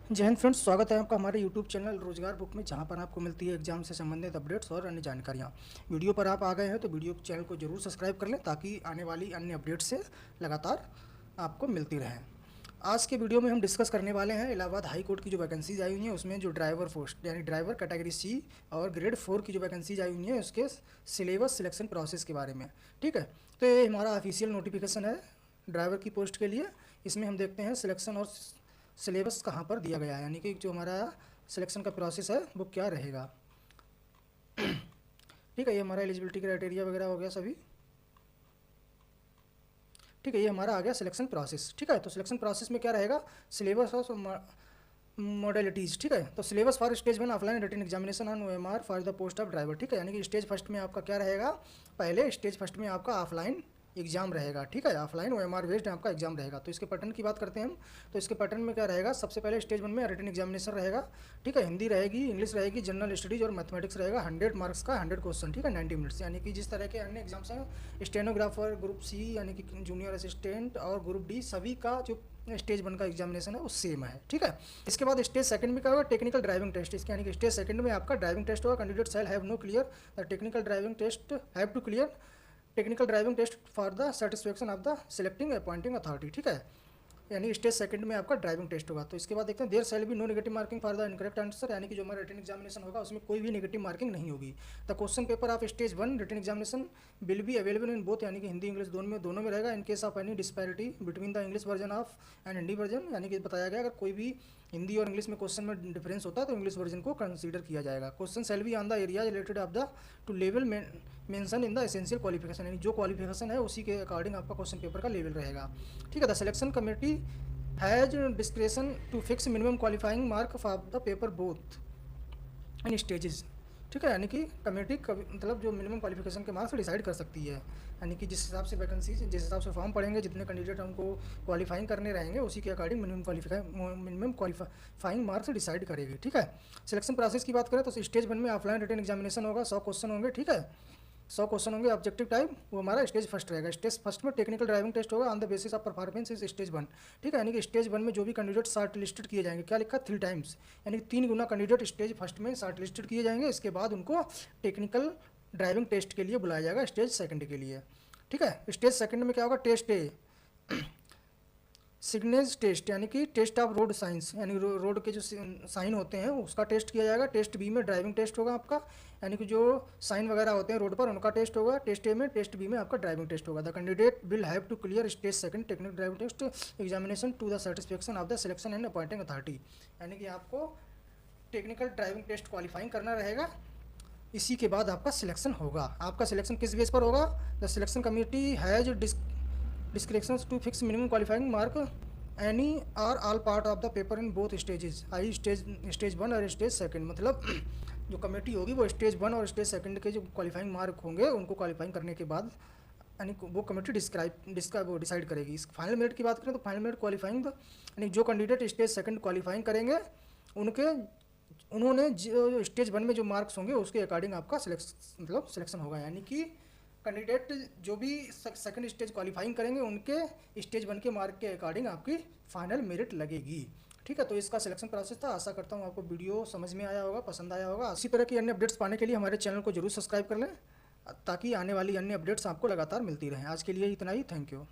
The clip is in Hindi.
जय हिंद फ्रेंड्स, स्वागत है आपका हमारे यूट्यूब चैनल रोजगार बुक में, जहां पर आपको मिलती है एग्जाम से संबंधित अपडेट्स और अन्य जानकारियां। वीडियो पर आप आ गए हैं तो वीडियो चैनल को जरूर सब्सक्राइब कर लें ताकि आने वाली अन्य अपडेट्स से लगातार आपको मिलती रहें। आज के वीडियो में हम डिस्कस करने वाले हैं इलाहाबाद हाई कोर्ट की जो वैकेंसीज आई हुई हैं उसमें जो ड्राइवर पोस्ट यानी ड्राइवर कैटेगरी सी और ग्रेड 4 की जो वैकेंसीज आई हुई हैं उसके सिलेबस सिलेक्शन प्रोसेस के बारे में। ठीक है, तो ये हमारा ऑफिशियल नोटिफिकेशन है ड्राइवर की पोस्ट के लिए। इसमें हम देखते हैं सिलेक्शन और सिलेबस कहाँ पर दिया गया है, यानी कि जो हमारा सिलेक्शन का प्रोसेस है वो क्या रहेगा। ठीक है, ये हमारा एलिजिबिलिटी क्राइटेरिया वगैरह हो गया सभी। ठीक है, ये हमारा आ गया सिलेक्शन प्रोसेस। ठीक है, तो सिलेक्शन प्रोसेस में क्या रहेगा, सिलेबस और मॉडलिटीज़। ठीक है, तो syllabus for stage 1 offline written examination on OMR for the post of driver. ठीक है, यानी कि स्टेज फर्स्ट में आपका क्या रहेगा, पहले स्टेज फर्स्ट में आपका ऑफलाइन एग्जाम रहेगा। ठीक है, ऑफलाइन OMR बेस्ड आपका एग्जाम रहेगा। तो इसके पैटर्न की बात करते हैं हम, तो इसके पैटर्न में क्या रहेगा, सबसे पहले स्टेज 1 में रिटन एग्जामिनेशन रहेगा। ठीक है, हिंदी रहेगी, इंग्लिश रहेगी, जनरल स्टडीज और मैथमेटिक्स रहेगा। 100 मार्क्स का 100 क्वेश्चन। ठीक है, 90 मिनट्स, यानी कि जिस तरह के अन्य एग्जाम्स हैं स्टेनोग्राफर ग्रुप सी यानी कि जूनियर असिस्टेंट और ग्रुप डी, सभी का जो स्टेज 1 का एग्जामिनेशन है वो सेम है। ठीक है, इसके बाद स्टेज सेकंड में क्या होगा, टेक्निकल ड्राइविंग टेस्ट। इसके यानी कि स्टेज सेकंड में आपका ड्राइविंग टेस्ट होगा। Candidate shall have no clear the technical driving test, have to clear technical driving test for the satisfaction of the selecting appointing authority. ठीक है, यानी स्टेज सेकंड में आपका ड्राइविंग टेस्ट होगा। तो इसके बाद देखते हैं there shall be no negative marking for the incorrect answer, यानी कि जो हमारा रिटन एग्जामिनेशन होगा उसमें कोई भी नेगेटिव मार्किंग नहीं होगी। The question paper of stage 1 written examination will be available in both, यानी कि हिंदी इंग्लिश दोनों में रहेगा। In case of any disparity between the English version of and Hindi version, यानी कि बताया गया अगर कोई भी हिंदी और इंग्लिश में क्वेश्चन में डिफरेंस होता है तो इंग्लिश वर्जन को कंसीडर किया जाएगा। Question shall be on the area related of the two level mention in the essential qualification, यानी जो क्वालिफिकेशन है उसी के अकॉर्डिंग आपका क्वेश्चन पेपर का लेवल रहेगा। ठीक है, the selection committee has discretion to fix minimum qualifying mark of the paper both in stages. ठीक है, यानी कि कमेटी मतलब जो मिनिमम क्वालिफिकेशन के मार्क्स डिसाइड कर सकती है, यानी कि जिस हिसाब से वैकेंसी जिस हिसाब से फॉर्म पड़ेंगे, जितने कैंडिडेट हमको क्वालिफाइंग करने रहेंगे उसी के according minimum qualifying marks decide करेगी। ठीक है, सिलेक्शन प्रोसेस की बात करें तो स्टेज 1 में ऑफलाइन रिटन एग्जामिनेशन होगा, 100 क्वेश्चन होंगे। ठीक है, 100 क्वेश्चन होंगे ऑब्जेक्टिव टाइप, वो हमारा स्टेज फर्स्ट रहेगा। स्टेज फर्स्ट में टेक्निकल ड्राइविंग टेस्ट होगा on the basis of performance is stage 1। ठीक है, यानी कि स्टेज 1 में जो भी कैंडिडेट शॉर्ट लिस्टेड किए जाएंगे, क्या लिखा 3 टाइम्स, यानी कि 3 गुना कैंडिडेट स्टेज फर्स्ट में शॉर्ट लिस्टेड किए जाएंगे। इसके बाद उनको टेक्निकल ड्राइविंग टेस्ट के लिए बुलाया जाएगा स्टेज सेकंड के लिए। ठीक है, स्टेज सेकंड में क्या होगा, टेस्ट ए सिग्नेज टेस्ट, यानी कि टेस्ट ऑफ रोड साइंस, यानी रोड के जो साइन होते हैं उसका टेस्ट किया जाएगा। टेस्ट बी में ड्राइविंग टेस्ट होगा आपका, यानी कि जो साइन वगैरह होते हैं रोड पर उनका टेस्ट होगा टेस्ट ए में। टेस्ट बी में आपका ड्राइविंग टेस्ट होगा। The candidate will have to clear stage second technical driving test examination to the satisfaction of the selection and appointing authority, यानी कि आपको टेक्निकल ड्राइविंग टेस्ट क्वालिफाइंग करना रहेगा। इसी के बाद आपका सिलेक्शन होगा। आपका सिलेक्शन किस बेस पर होगा, the selection committee has description to fix minimum qualifying mark any or all part of the paper in both stages, I stage 1 और स्टेज सेकंड। मतलब जो कमेटी होगी वो स्टेज 1 और स्टेज सेकंड के जो क्वालिफाइंग मार्क होंगे उनको क्वालिफाइंग करने के बाद यानी वो कमेटी वो डिसाइड करेगी। इस फाइनल मेरिट की बात करें तो फाइनल मेरिट क्वालिफाइंग यानी जो कैंडिडेट स्टेज सेकंड क्वालिफाइंग करेंगे उन्होंने जो स्टेज 1 में जो मार्क्स होंगे उसके अकॉर्डिंग आपका सिलेक्शन होगा, यानी कि कैंडिडेट जो भी सेकंड स्टेज क्वालिफाइंग करेंगे उनके स्टेज 1 के मार्क के अकॉर्डिंग आपकी फाइनल मेरिट लगेगी। ठीक है, तो इसका सिलेक्शन प्रोसेस था। आशा करता हूँ आपको वीडियो समझ में आया होगा, पसंद आया होगा। इसी तरह की अन्य अपडेट्स पाने के लिए हमारे चैनल को जरूर सब्सक्राइब कर लें ताकि आने वाली अन्य अपडेट्स आपको लगातार मिलती रहें। आज के लिए इतना ही, थैंक यू।